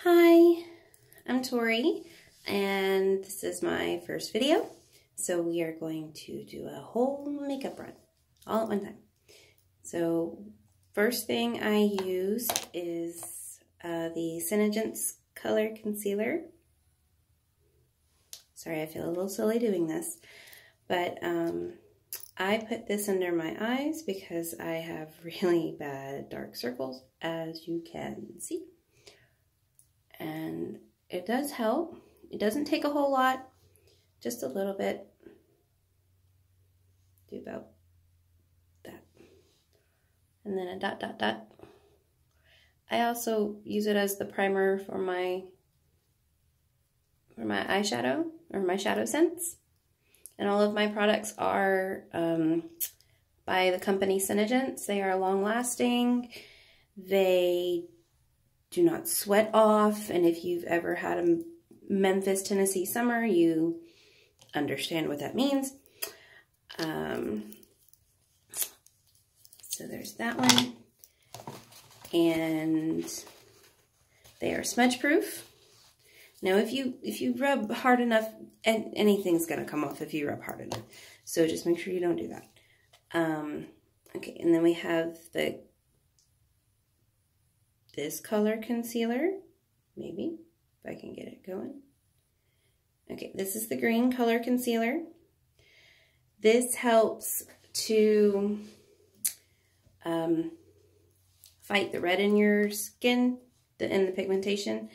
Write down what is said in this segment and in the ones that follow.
Hi, I'm Tori, and this is my first video. So we are going to do a whole makeup run, all at one time. So first thing I use is the SeneGence Color Concealer. Sorry, I feel a little silly doing this, but I put this under my eyes because I have really bad dark circles, as you can see. And it does help. It doesn't take a whole lot, just a little bit. Do about that. And then a dot, dot, dot. I also use it as the primer for my eyeshadow, or my ShadowSense. And all of my products are by the company SeneGence. They are long lasting. They do not sweat off, and if you've ever had a Memphis, Tennessee summer, you understand what that means. So there's that one. And they are smudge proof. Now if you rub hard enough, and anything's gonna come off if you rub hard enough. So just make sure you don't do that. Okay, and then we have this color concealer, maybe, if I can get it going. Okay, this is the green color concealer. This helps to fight the red in your skin and the pigmentation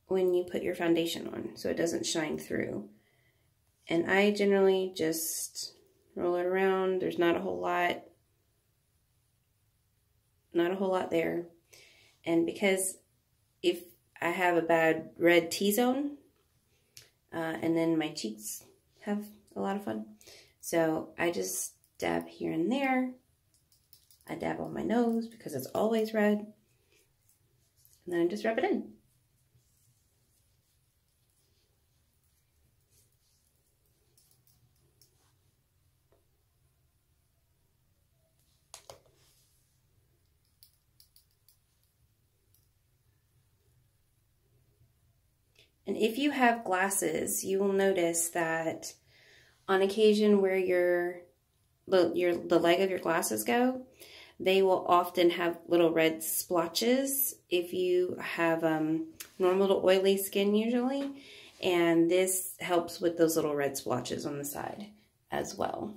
when you put your foundation on, so it doesn't shine through. And I generally just roll it around. There's not a whole lot there. And because if I have a bad red T-zone, and then my cheeks have a lot of fun, so I just dab here and there. I dab on my nose because it's always red, and then I just rub it in. And if you have glasses, you will notice that on occasion where the leg of your glasses go, they will often have little red splotches if you have normal to oily skin usually. And this helps with those little red splotches on the side as well.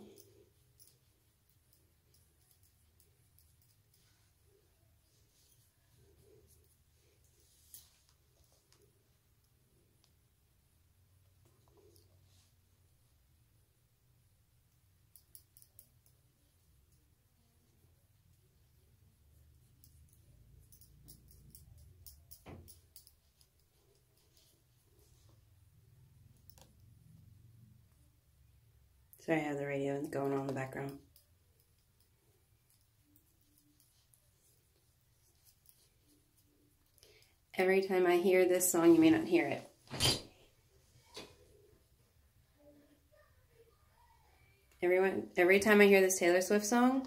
Sorry, I have the radio going on in the background. Every time I hear this song, you may not hear it. Every time I hear this Taylor Swift song,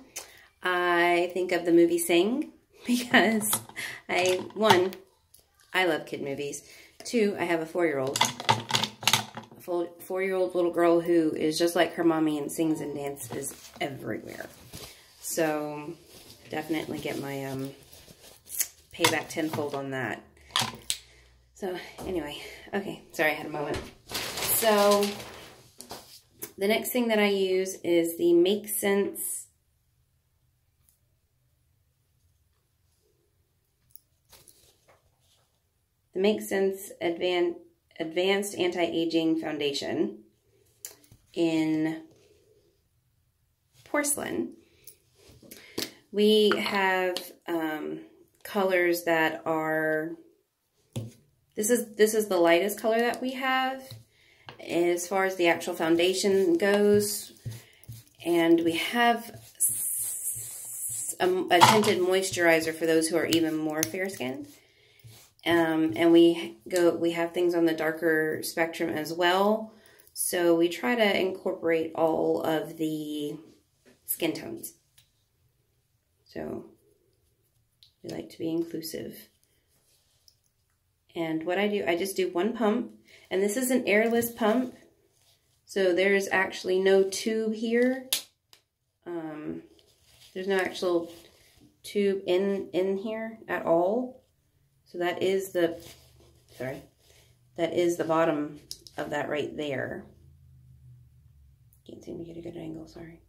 I think of the movie Sing, because one, I love kid movies. Two, I have a 4-year-old. A 4-year-old little girl who is just like her mommy and sings and dances everywhere. So definitely get my payback tenfold on that. So anyway, okay, sorry, I had a moment. So the next thing that I use is the Makesense Advanced Anti-Aging Foundation in Porcelain. We have colors that are, this is the lightest color that we have as far as the actual foundation goes, and we have a tinted moisturizer for those who are even more fair-skinned. And we have things on the darker spectrum as well. So we try to incorporate all of the skin tones. So we like to be inclusive. And what I do, I just do one pump. And this is an airless pump. So there's actually no tube here. There's no actual tube in here at all. So that is the, sorry, that is the bottom of that right there. Can't seem to get a good angle, sorry.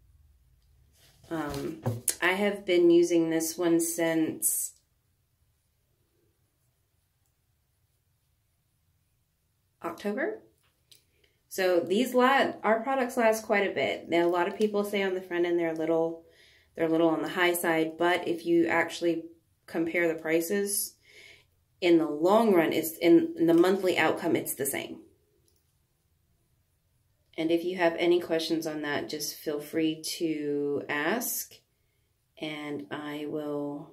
I have been using this one since October. So our products last quite a bit. Now, a lot of people say on the front end they're a little on the high side, but if you actually compare the prices in the long run, it's in the monthly outcome, it's the same. And if you have any questions on that, just feel free to ask and I will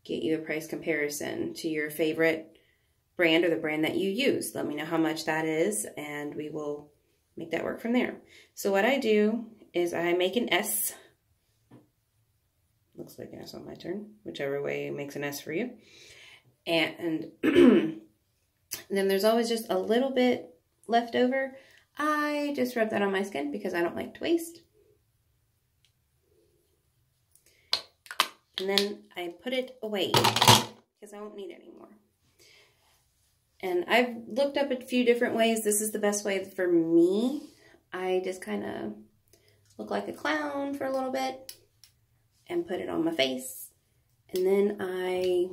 get you a price comparison to your favorite brand or the brand that you use. Let me know how much that is and we will make that work from there. So what I do is I make an S. Looks like an S on my turn, whichever way makes an S for you. And then there's always just a little bit left over. I just rub that on my skin because I don't like to waste. And then I put it away because I won't need it anymore. And I've looked up a few different ways. This is the best way for me. I just kind of look like a clown for a little bit and put it on my face. And then I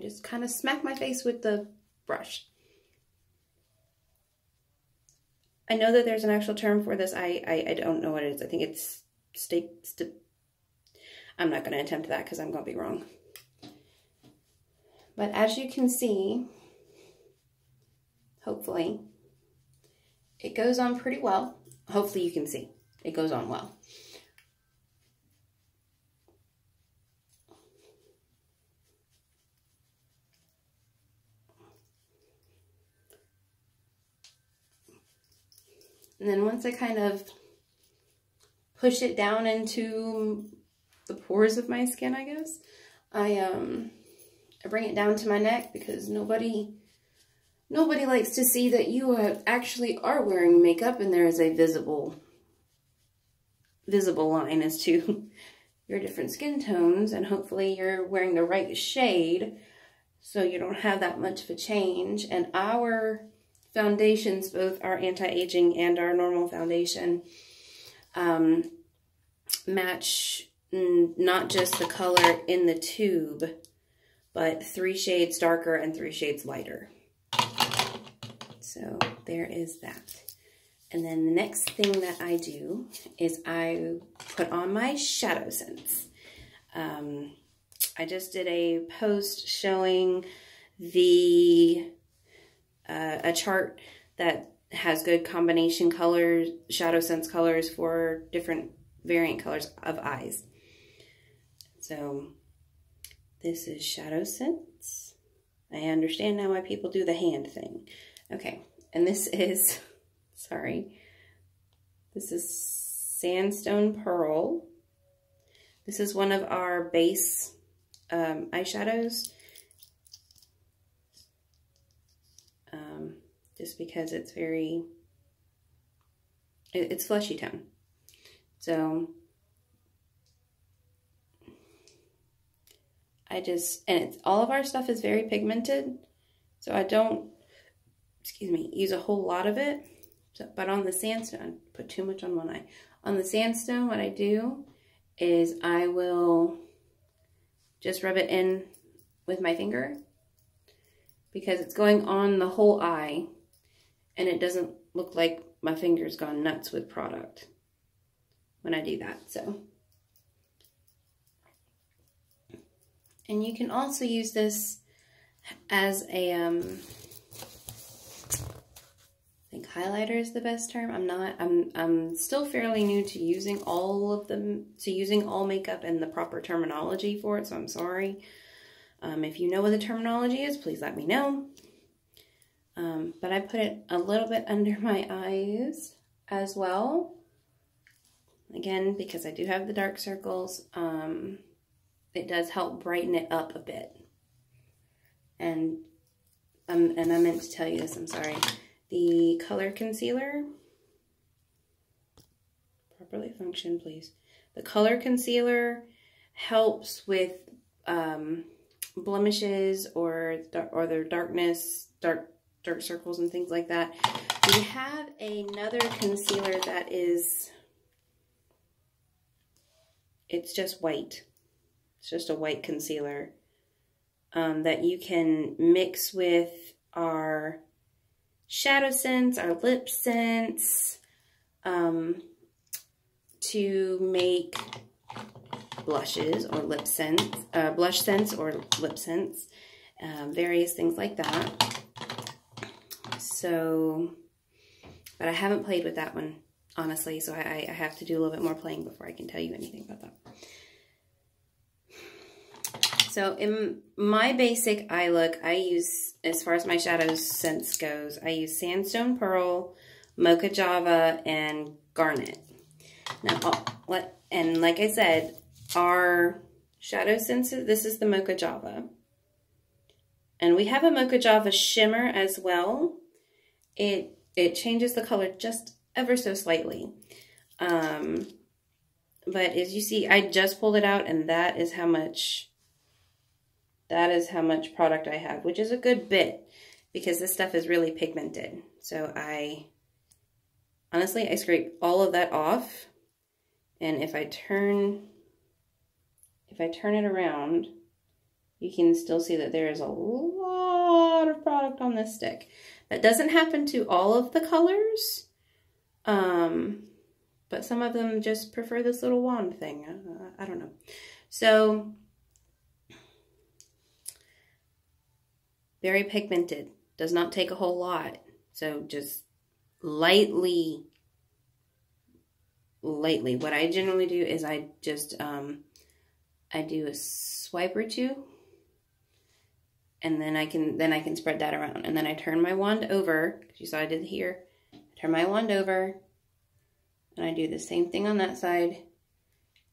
just kind of smack my face with the brush. I know that there's an actual term for this. I don't know what it is. I think it's I'm not going to attempt that because I'm going to be wrong. But as you can see, hopefully, it goes on pretty well. Hopefully you can see it goes on well. And then once I kind of push it down into the pores of my skin, I guess, I bring it down to my neck because nobody likes to see that you actually are wearing makeup and there is a visible line as to your different skin tones, and hopefully you're wearing the right shade so you don't have that much of a change. And our foundations, both our anti-aging and our normal foundation, match not just the color in the tube, but 3 shades darker and 3 shades lighter. So there is that. And then the next thing that I do is I put on my ShadowSense. I just did a post showing a chart that has good combination colors, ShadowSense colors for different variant colors of eyes. So this is ShadowSense. I understand now why people do the hand thing. Okay, and this is, sorry, this is Sandstone Pearl. This is one of our base eyeshadows. Just because it's it's fleshy tone. So all of our stuff is very pigmented. So I don't, use a whole lot of it. So, but on the sandstone, I put too much on one eye. On the sandstone, what I do is I will just rub it in with my finger because it's going on the whole eye and it doesn't look like my finger's gone nuts with product when I do that. So, and you can also use this as a, I think highlighter is the best term. I'm still fairly new to using all of them, to using all makeup and the proper terminology for it, so I'm sorry. If you know what the terminology is, please let me know. But I put it a little bit under my eyes as well. Again, because I do have the dark circles, it does help brighten it up a bit. And I meant to tell you this, I'm sorry. The color concealer, properly function, please. The color concealer helps with blemishes or their darkness, dark circles and things like that. We have another concealer that is, it's just white. It's just a white concealer that you can mix with our ShadowSense, our LipSense, to make blushes or LipSense, blush sense or LipSense, various things like that. So, but I haven't played with that one, honestly, so I have to do a little bit more playing before I can tell you anything about that. So in my basic eye look, I use, as far as my ShadowSense goes, I use Sandstone Pearl, Moca Java, and Garnet. Now, and like I said, our ShadowSense, this is the Moca Java. And we have a Moca Java shimmer as well. It changes the color just ever so slightly. But as you see, I just pulled it out, and that is how much product I have, which is a good bit because this stuff is really pigmented. So honestly, I scrape all of that off, and if I turn it around, you can still see that there is a lot of product on this stick. That doesn't happen to all of the colors, but some of them just prefer this little wand thing. I don't know. So, very pigmented. Does not take a whole lot. So just lightly. What I generally do is I just, I do a swipe or two. And then I can spread that around. And then I turn my wand over. You saw I did here. I turn my wand over. And I do the same thing on that side.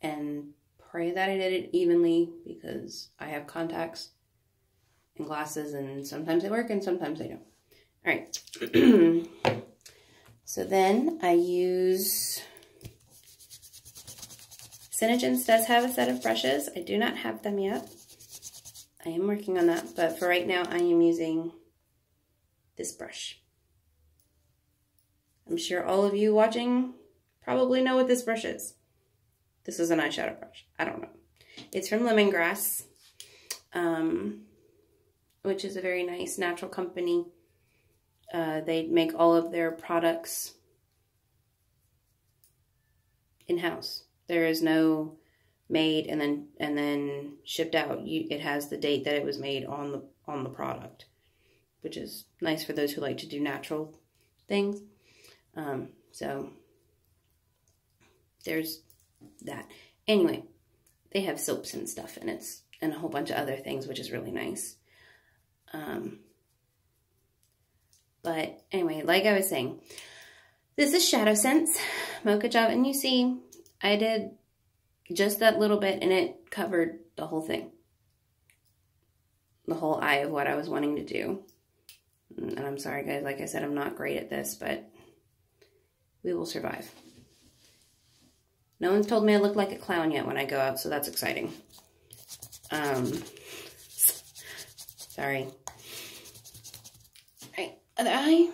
And pray that I did it evenly because I have contacts and glasses, and sometimes they work and sometimes they don't. All right. So then I use, SeneGence does have a set of brushes. I do not have them yet. I am working on that, but for right now I am using this brush. I'm sure all of you watching probably know what this brush is. This is an eyeshadow brush. I don't know. It's from Lemongrass, which is a very nice natural company. They make all of their products in-house. There is no made and then shipped out. It has the date that it was made on the product, which is nice for those who like to do natural things. So there's that. Anyway, they have soaps and stuff, and a whole bunch of other things, which is really nice. But anyway, like I was saying, this is ShadowSense, Moca Java, and you see, I did just that little bit, and it covered the whole thing. The whole eye of what I was wanting to do. And I'm sorry, guys, like I said, I'm not great at this, but we will survive. No one's told me I look like a clown yet when I go out, so that's exciting. Sorry. All right, other eye.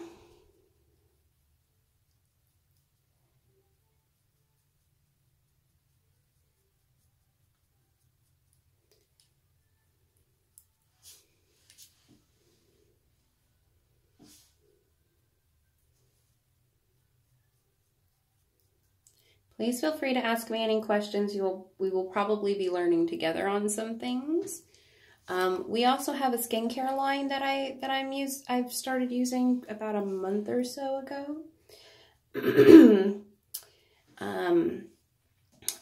Please feel free to ask me any questions. We will probably be learning together on some things. We also have a skincare line that I've started using about a month or so ago.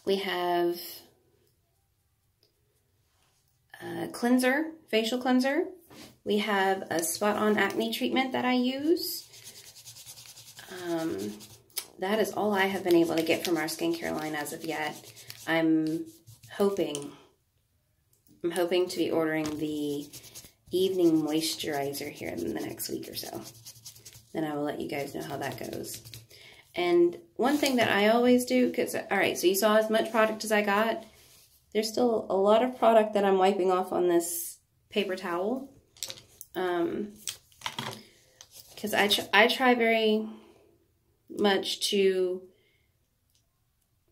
We have a cleanser, facial cleanser. We have a spot-on acne treatment that I use. That is all I have been able to get from our skincare line as of yet. I'm hoping to be ordering the evening moisturizer here in the next week or so. Then I will let you guys know how that goes. And one thing that I always do, because, all right, so you saw as much product as I got. There's still a lot of product that I'm wiping off on this paper towel. Because I try very much to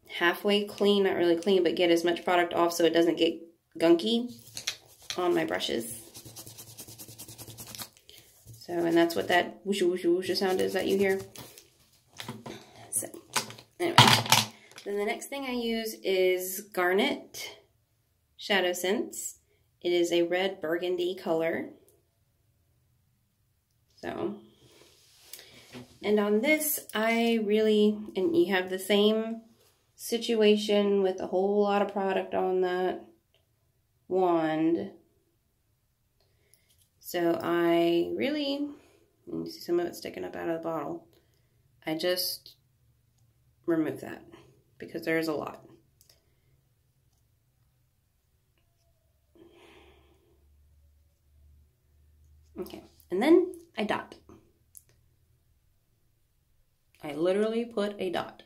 halfway clean, not really clean, but get as much product off so it doesn't get gunky on my brushes. So, and that's what that whoosha whoosha whoosha sound is that you hear. So, anyway. Then the next thing I use is Garnet ShadowSense. It is a red burgundy color. So, and on this, I really, and you have the same situation with a whole lot of product on that wand. So I really, you see some of it sticking up out of the bottle. I just remove that because there's a lot. Okay, and then I dot. I literally put a dot.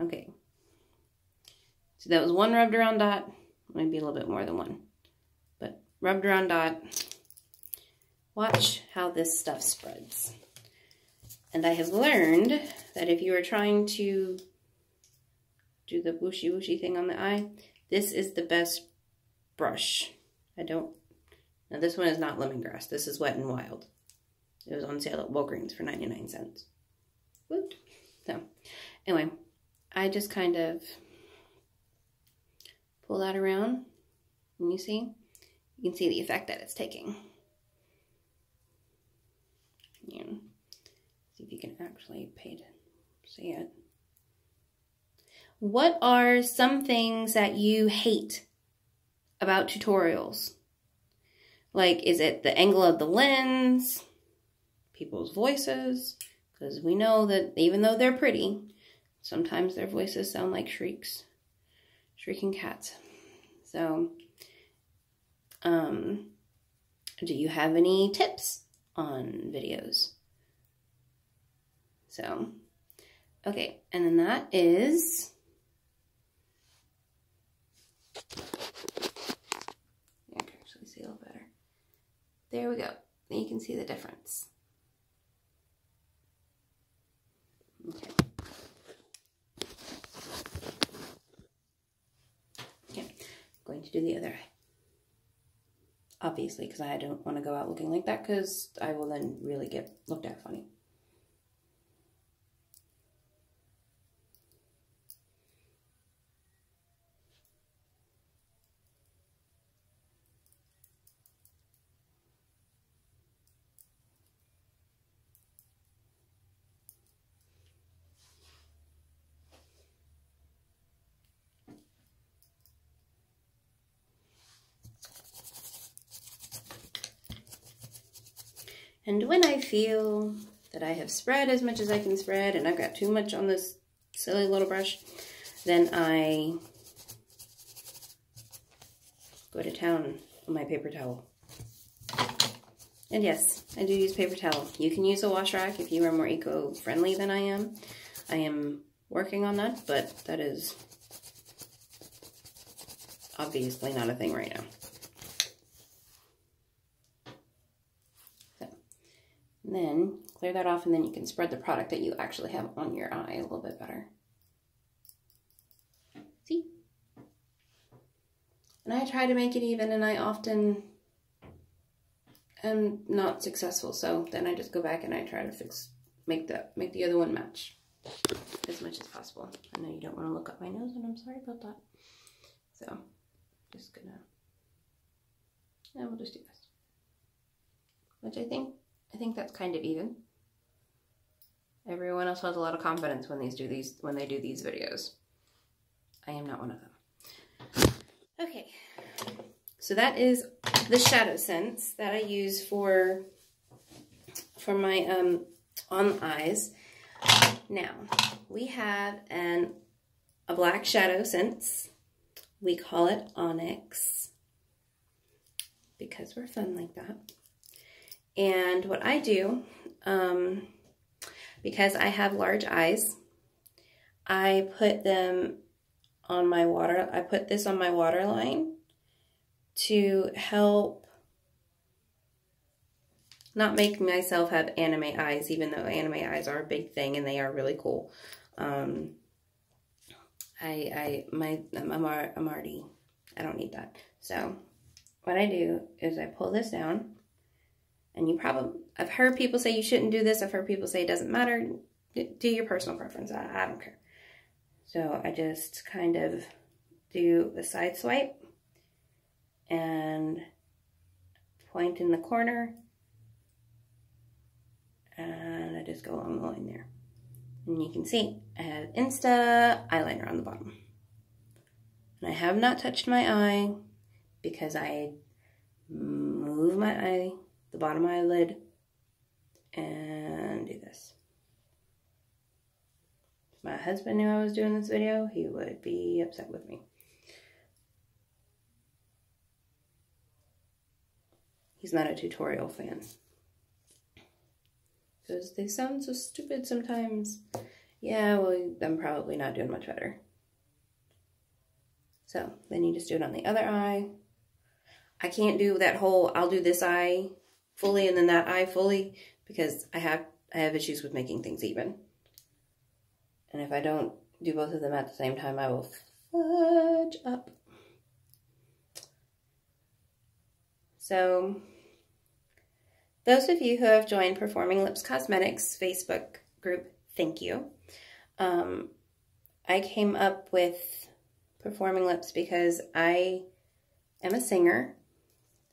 Okay, so that was one rubbed around dot, maybe a little bit more than one, but rubbed around dot. Watch how this stuff spreads. And I have learned that if you are trying to do the whooshy whooshy thing on the eye, this is the best brush. Now this one is not lemongrass, this is Wet n Wild. It was on sale at Walgreens for 99 cents. Woot. So, anyway, I just kind of pull that around, and you can see the effect that it's taking. Yeah. See if you can actually see it. What are some things that you hate about tutorials? Like, is it the angle of the lens? People's voices? Because we know that even though they're pretty, sometimes their voices sound like shrieking cats. So, do you have any tips on videos? So, okay, and then that is, I can actually see a little better. There we go. You can see the difference. Okay. Okay, I'm going to do the other eye. Obviously, because I don't want to go out looking like that, because I will then really get looked at funny. And when I feel that I have spread as much as I can spread and I've got too much on this silly little brush, then I go to town on my paper towel. And yes, I do use paper towel. You can use a wash rack if you are more eco-friendly than I am. I am working on that, but that is obviously not a thing right now. And then clear that off, and then you can spread the product that you actually have on your eye a little bit better. See? And I try to make it even, and I often am not successful. So then I just go back and I try to make the other one match as much as possible. I know you don't want to look up my nose, and I'm sorry about that. So just gonna, yeah, we'll just do this. Which I think that's kind of even. Everyone else has a lot of confidence when they do these videos. I am not one of them. Okay, so that is the ShadowSense that I use for my on the eyes. Now we have a black ShadowSense. We call it Onyx. because we're fun like that. And what I do, because I have large eyes, I put them on my water. I put this on my waterline to help not make myself have anime eyes, even though anime eyes are a big thing and they are really cool. I'm already, I don't need that. So what I do is I pull this down, and I've heard people say you shouldn't do this. I've heard people say it doesn't matter. Do your personal preference. I don't care. So I just kind of do a side swipe and point in the corner, and I just go along the line there. And you can see I have Insta eyeliner on the bottom. And I have not touched my eye because I move my eye, the bottom eyelid, and do this. If my husband knew I was doing this video, he would be upset with me. He's not a tutorial fan, because they sound so stupid sometimes. Yeah, well, I'm probably not doing much better. So then you just do it on the other eye. I can't do that whole, I'll do this eye fully and then that eye fully, because I have issues with making things even. And if I don't do both of them at the same time, I will fudge up. So those of you who have joined Performing Lips Cosmetics Facebook group, thank you. I came up with Performing Lips because I am a singer,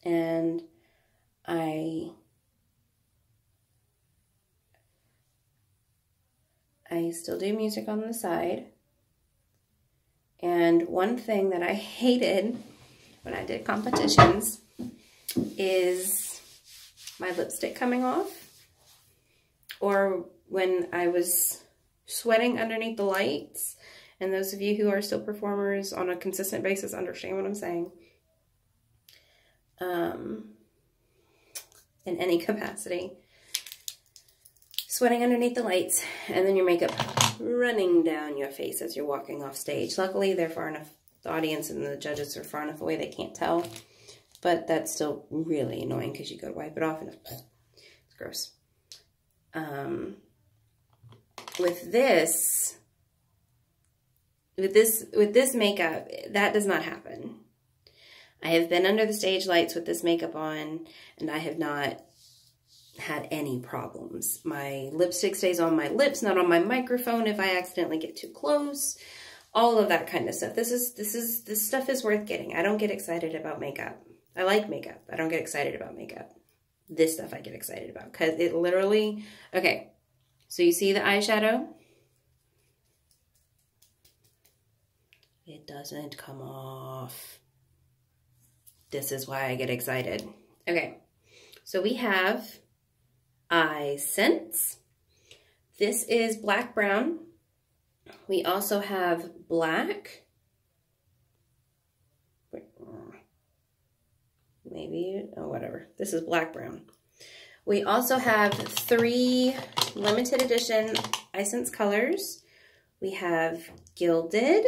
and I still do music on the side. And one thing that I hated when I did competitions is my lipstick coming off, or when I was sweating underneath the lights. And those of you who are still performers on a consistent basis understand what I'm saying. In any capacity. Sweating underneath the lights, and then your makeup running down your face as you're walking off stage. Luckily, they're far enough, the audience and the judges are far enough away they can't tell. But that's still really annoying because you go to wipe it off and it's gross. With this makeup, that does not happen. I have been under the stage lights with this makeup on, and I have not had any problems. My lipstick stays on my lips, not on my microphone if I accidentally get too close. All of that kind of stuff. This stuff is worth getting. I don't get excited about makeup. I like makeup. I don't get excited about makeup. This stuff I get excited about because it literally, okay, so you see the eyeshadow? It doesn't come off. This is why I get excited. Okay, so we have EyeSense. This is black brown. We also have black. Maybe, oh, whatever. This is black brown. We also have 3 limited edition EyeSense colors. We have Gilded.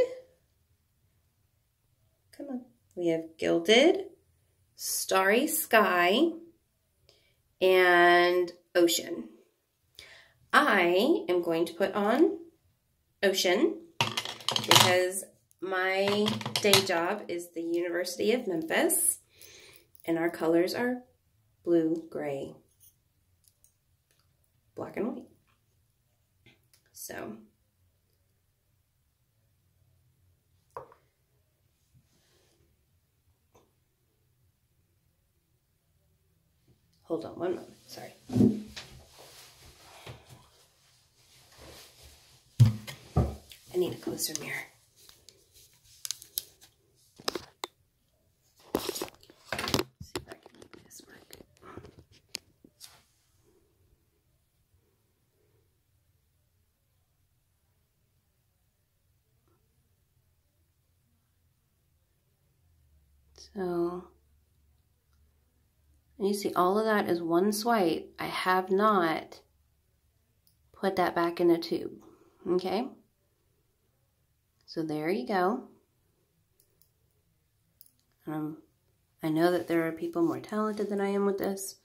Come on. We have Gilded, Starry Sky, and Ocean. I am going to put on Ocean because my day job is the University of Memphis, and our colors are blue, gray, black, and white. So hold on one moment, sorry. I need a closer mirror. See if I can make this work. So And you see all of that is one swipe. I have not put that back in a tube, okay? So there you go. I know that there are people more talented than I am with this.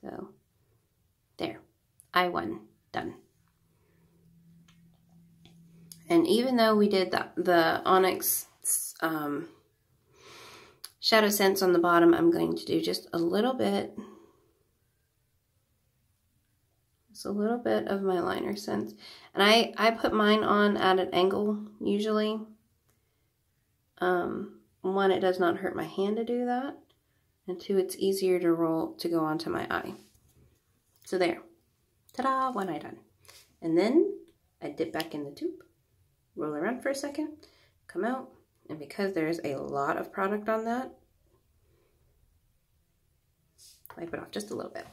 So there, I won, done. And even though we did the Onyx ShadowSense on the bottom, I'm going to do just a little bit. Just a little bit of my liner sense. And I put mine on at an angle usually. One, it does not hurt my hand to do that. And two, it's easier to go onto my eye. So there. Ta-da, one eye done. And then I dip back in the tube, roll around for a second, come out, and because there's a lot of product on that, wipe it off just a little bit.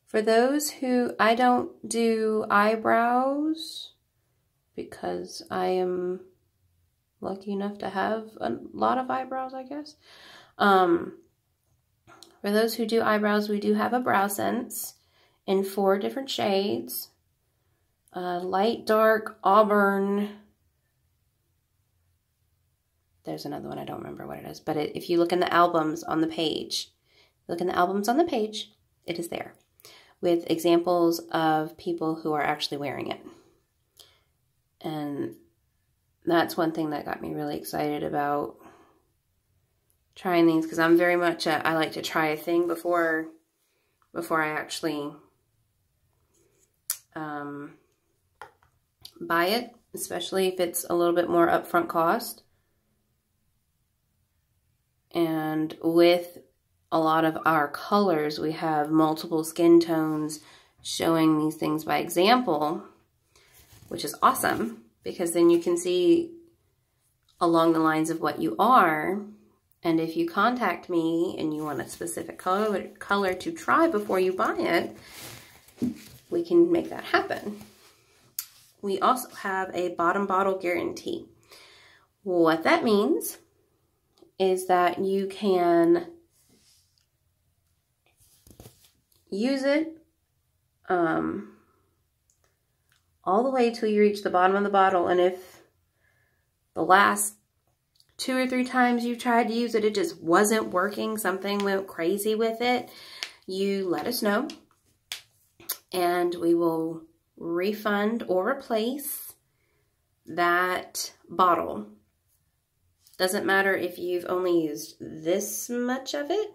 For those who, I don't do eyebrows because I am lucky enough to have a lot of eyebrows, I guess. For those who do eyebrows, we do have a brow sense in 4 different shades. Light, dark, auburn. There's another one, I don't remember what it is. But if you look in the albums on the page, it is there, with examples of people who are actually wearing it. And that's one thing that got me really excited about trying these, because I'm very much I like to try a thing before I actually buy it, especially if it's a little bit more upfront cost. And with a lot of our colors, we have multiple skin tones showing these things by example, which is awesome, because then you can see along the lines of what you are. And if you contact me and you want a specific color to try before you buy it, we can make that happen. We also have a bottom bottle guarantee. What that means is that you can use it all the way till you reach the bottom of the bottle, and if the last 2 or 3 times you tried to use it, it just wasn't working, something went crazy with it, you let us know, and we will refund or replace that bottle. Doesn't matter if you've only used this much of it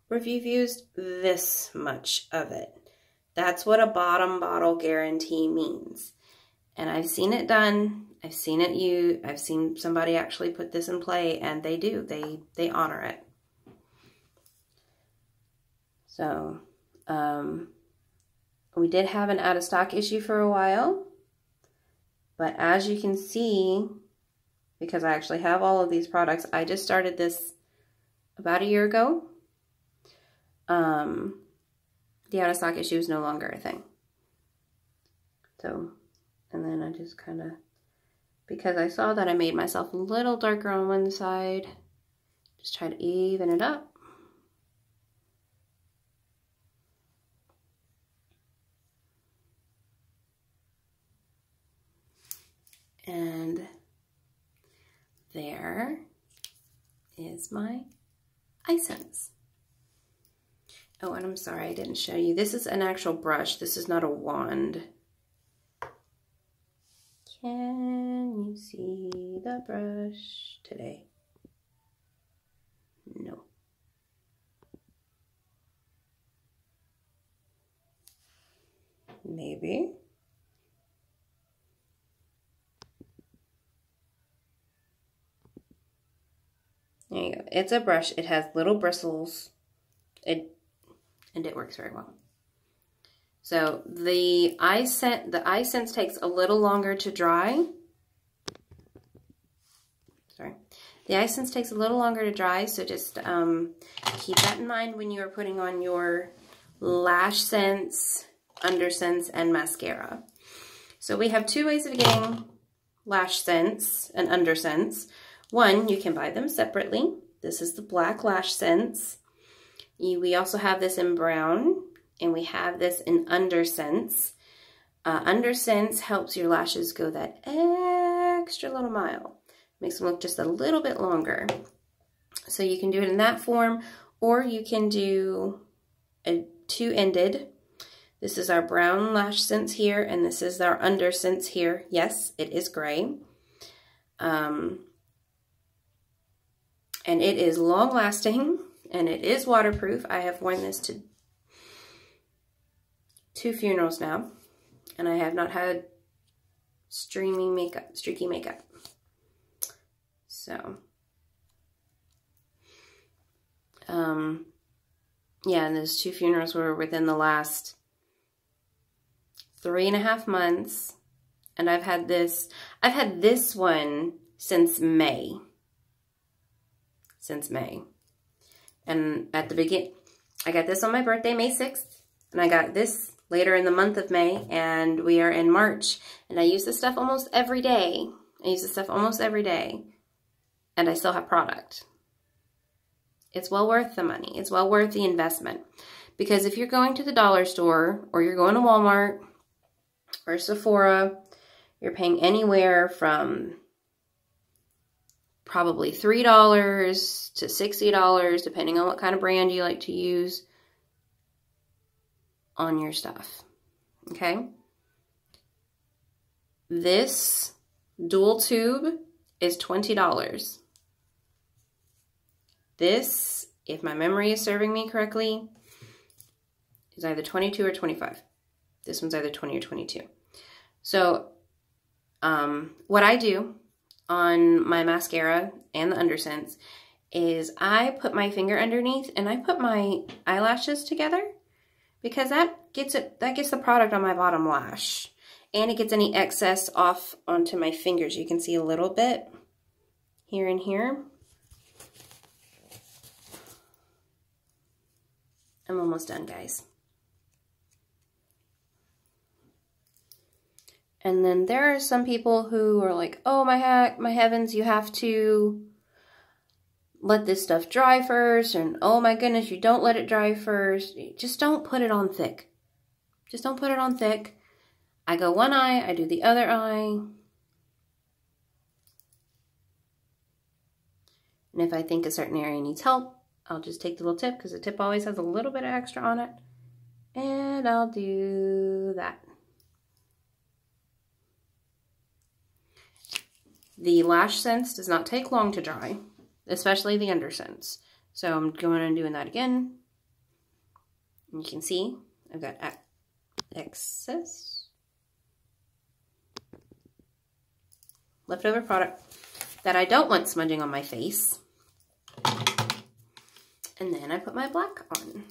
or if you've used this much of it. That's what a bottom bottle guarantee means. And I've seen it done. I've seen it used. I've seen somebody actually put this in play, and they do. They honor it. So, we did have an out of stock issue for a while, but as you can see, because I actually have all of these products, I just started this about a year ago. The out of stock issue is no longer a thing. So, and then I just kind of, because I saw that I made myself a little darker on one side, just try to even it up. And there is my EyeSense. Oh, and I'm sorry I didn't show you. This is an actual brush. This is not a wand. Can you see the brush today? No. Maybe. There you go. It's a brush. It has little bristles. And it works very well. So the EyeSense takes a little longer to dry. Sorry. The EyeSense takes a little longer to dry, so just keep that in mind when you are putting on your LashSense, UnderSense, and mascara. So we have two ways of getting LashSense and UnderSense. One, you can buy them separately. This is the black LashSense. We also have this in brown, and we have this in UnderSense. UnderSense helps your lashes go that extra little mile. Makes them look just a little bit longer. So you can do it in that form, or you can do a two-ended. This is our brown LashSense here, and this is our UnderSense here. Yes, it is gray. And it is long-lasting, and it is waterproof. I have worn this to 2 funerals now, and I have not had streaky makeup. So, yeah, and those 2 funerals were within the last 3.5 months, and I've had this one since May. And at the beginning, I got this on my birthday, May 6th, and I got this later in the month of May, and we are in March, and I use this stuff almost every day. And I still have product. It's well worth the money. It's well worth the investment. Because if you're going to the dollar store, or you're going to Walmart, or Sephora, you're paying anywhere from probably $3 to $60, depending on what kind of brand you like to use on your stuff. Okay? This dual tube is $20. This, if my memory is serving me correctly, is either 22 or 25. This one's either 20 or 22. So, what I do on my mascara and the UnderSense is I put my finger underneath and I put my eyelashes together, because that gets the product on my bottom lash, and it gets any excess off onto my fingers. You can see a little bit here and here. I'm almost done, guys. And then there are some people who are like, oh my heavens, you have to let this stuff dry first, and oh my goodness, you don't let it dry first. Just don't put it on thick. Just don't put it on thick. I go one eye, I do the other eye. And if I think a certain area needs help, I'll just take the little tip, because the tip always has a little bit of extra on it. And I'll do that. The LashSense does not take long to dry, especially the UnderSense. So I'm going and doing that again. And you can see I've got excess leftover product that I don't want smudging on my face. And then I put my black on.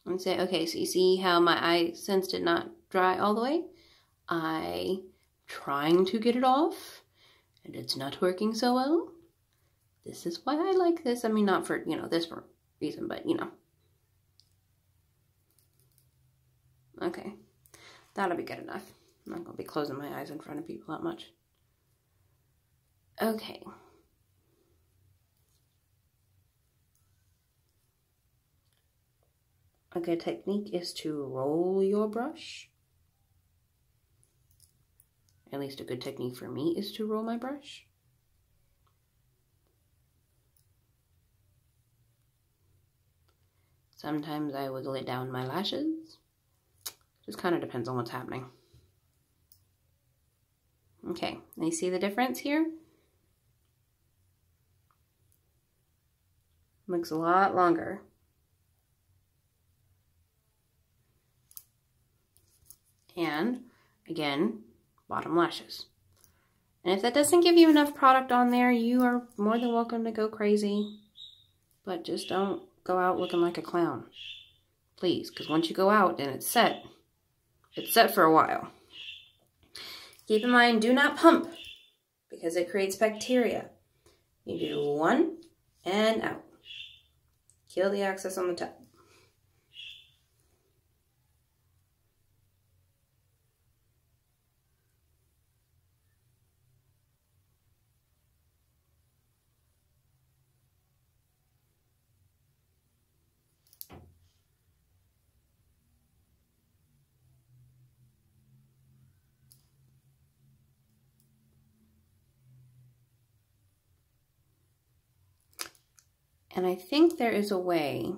And say, okay, so you see how my EyeSense did not dry all the way? I'm trying to get it off, and it's not working so well. This is why I like this. I mean, not for, this reason, but, Okay, that'll be good enough. I'm not going to be closing my eyes in front of people that much. Okay. A good technique is to roll your brush. At least a good technique for me is to roll my brush. Sometimes I wiggle it down my lashes. Just kind of depends on what's happening. Okay, now you see the difference here? Looks a lot longer. And again, bottom lashes. And if that doesn't give you enough product on there, you are more than welcome to go crazy. But just don't go out looking like a clown. Please, because once you go out and it's set for a while. Keep in mind, do not pump because it creates bacteria. You do 1 and out. Kill the excess on the top. And I think there is a way,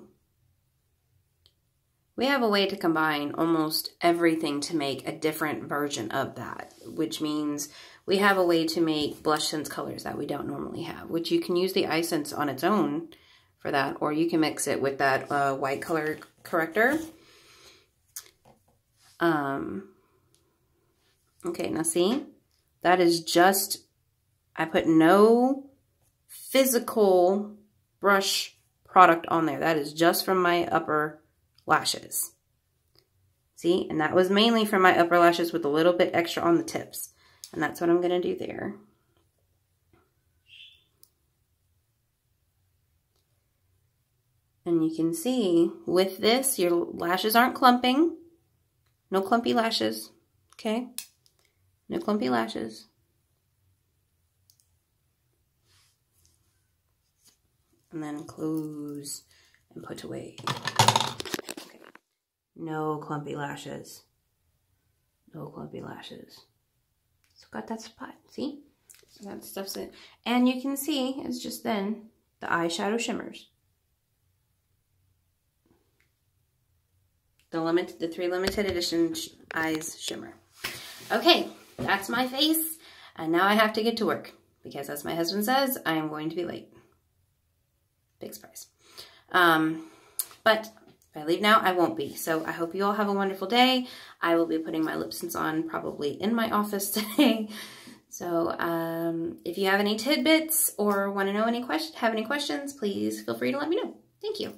we have a way to combine almost everything to make a different version of that, which means we have a way to make LashSense colors that we don't normally have, which you can use the EyeSense on its own for that, or you can mix it with that white color corrector. Okay, now see, that is just, I put no physical brush product on there. That is just from my upper lashes. See, and that was mainly from my upper lashes with a little bit extra on the tips. And that's what I'm going to do there. And you can see with this, your lashes aren't clumping. No clumpy lashes, okay? No clumpy lashes. And then close and put away. Okay. No clumpy lashes. No clumpy lashes. So got that spot, see? So that stuff's it. And you can see it's just then the eyeshadow shimmers. The 3 limited edition eyes shimmer. Okay, that's my face. And now I have to get to work because as my husband says, I am going to be late. Big surprise. But if I leave now, I won't be. So I hope you all have a wonderful day. I will be putting my LipSense on probably in my office today. So if you have any tidbits or want to know have any questions, please feel free to let me know. Thank you.